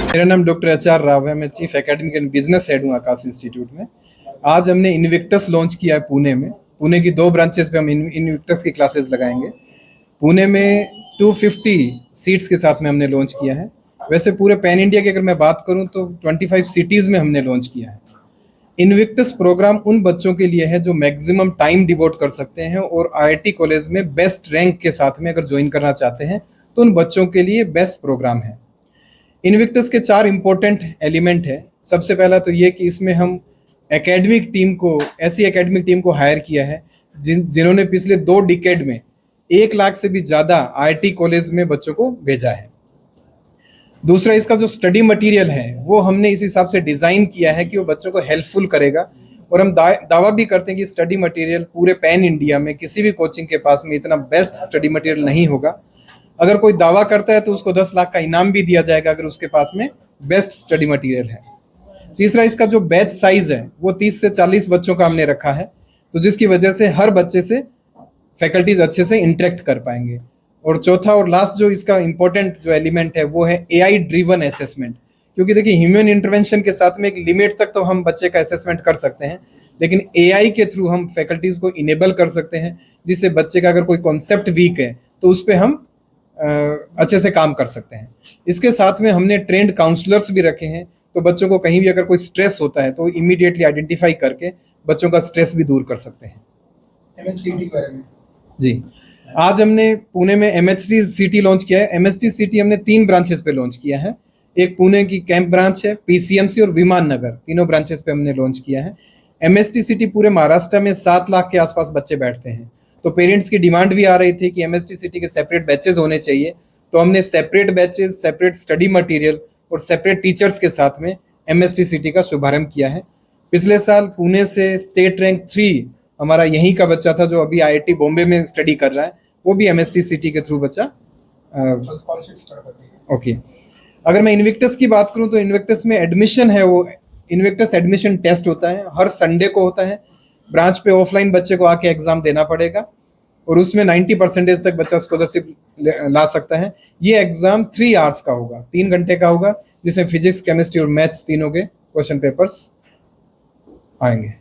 मेरा नाम doctor HR. Rao है। मैं chief academic and business head हूँ आकाश इंस्टीट्यूट में। आज हमने इनविक्टस लॉन्च किया है पुणे में। पुणे की 2 ब्रांचेस पे हम इनविक्टस की क्लासेस लगाएंगे। पुणे में 250 सीट्स के साथ में हमने लॉन्च किया है। वैसे पूरे पैन इंडिया की अगर मैं बात करूं तो 25 सिटीज़ में हमने लॉन्च किया है। इनविक्टस प्रोग्राम उन बच्चों के लिए है जो मैक्सिमम टाइम डिवोट कर सकते हैं और आईआईटी कॉलेज में बेस्ट रैंक के साथ में अगर ज्वाइन करना चाहते हैं तो उन बच्चों के लिए बेस्ट प्रोग्राम है। इनविक्टस के 4 इंपॉर्टेंट एलिमेंट है। सबसे पहला तो ये कि इसमें हम ऐसी एकेडमिक टीम को हायर किया है जिन्होंने पिछले 2 डिकेड में 1 लाख से भी ज़्यादा आईआईटी कॉलेज में बच्चों को भेजा है। दूसरा, इसका जो स्टडी मटेरियल है वो हमने इस हिसाब से डिज़ाइन किया है कि वो बच्चों को हेल्पफुल करेगा और हम दावा भी करते हैं कि स्टडी मटेरियल पूरे पैन इंडिया में किसी भी कोचिंग के पास में इतना बेस्ट स्टडी मटेरियल नहीं होगा। अगर कोई दावा करता है तो उसको 10 लाख का इनाम भी दिया जाएगा अगर उसके पास में बेस्ट स्टडी मटेरियल है। तीसरा, इसका जो बैच साइज है वो 30 से 40 बच्चों का हमने रखा है, तो जिसकी वजह से हर बच्चे से फैकल्टीज अच्छे से इंटरेक्ट कर पाएंगे। और चौथा और लास्ट जो इसका इंपॉर्टेंट जो एलिमेंट है वो है एआई ड्रिवन असेसमेंट। क्योंकि देखिए, ह्यूमन इंटरवेंशन के साथ में एक लिमिट तक तो हम बच्चे का असेसमेंट कर सकते हैं, लेकिन एआई के थ्रू हम फैकल्टीज को इनेबल कर सकते हैं, जिससे बच्चे का अगर कोई कॉन्सेप्ट वीक है तो उस पर हम अच्छे से काम कर सकते हैं। इसके साथ में हमने ट्रेंड काउंसलर्स भी रखे हैं, तो बच्चों को कहीं भी अगर कोई स्ट्रेस होता है तो इमीडिएटली आइडेंटिफाई करके बच्चों का स्ट्रेस भी दूर कर सकते हैं। एमएचसीटी के बारे में जी, आज हमने पुणे में एमएचटी सिटी लॉन्च किया है। एमएचटी सिटी हमने 3 ब्रांचेस पे लॉन्च किया है। एक पुणे की कैंप ब्रांच है, पीसीएमसी और विमान नगर, तीनों ब्रांचेस पे हमने लॉन्च किया है। एमएचटी सिटी पूरे महाराष्ट्र में 7 लाख के आसपास बच्चे बैठते हैं, तो पेरेंट्स की डिमांड भी आ रही थी कि एमएचटी सिटी के सेपरेट बैचेस होने चाहिए, तो हमने separate batches, separate study material और सेपरेट टीचर्स के साथ में एमएचटी सिटी का शुभारंभ किया है। पिछले साल पुणे से स्टेट रैंक 3 हमारा यहीं का बच्चा था जो अभी आईआईटी बॉम्बे में स्टडी कर रहा है, वो भी एमएचटी सिटी के थ्रू बच्चा ओके। अगर मैं इनविक्टस की बात करूं तो इनविक्टस में एडमिशन है वो इनविक्टस एडमिशन टेस्ट होता है, हर संडे को होता है। ब्रांच पे ऑफलाइन बच्चे को आके एग्जाम देना पड़ेगा और उसमें 90% तक बच्चा स्कॉलरशिप ला सकता है। ये एग्जाम 3 आवर्स का होगा, 3 घंटे का होगा, जिसमें फिजिक्स, केमिस्ट्री और मैथ्स तीनों के क्वेश्चन पेपर्स आएंगे।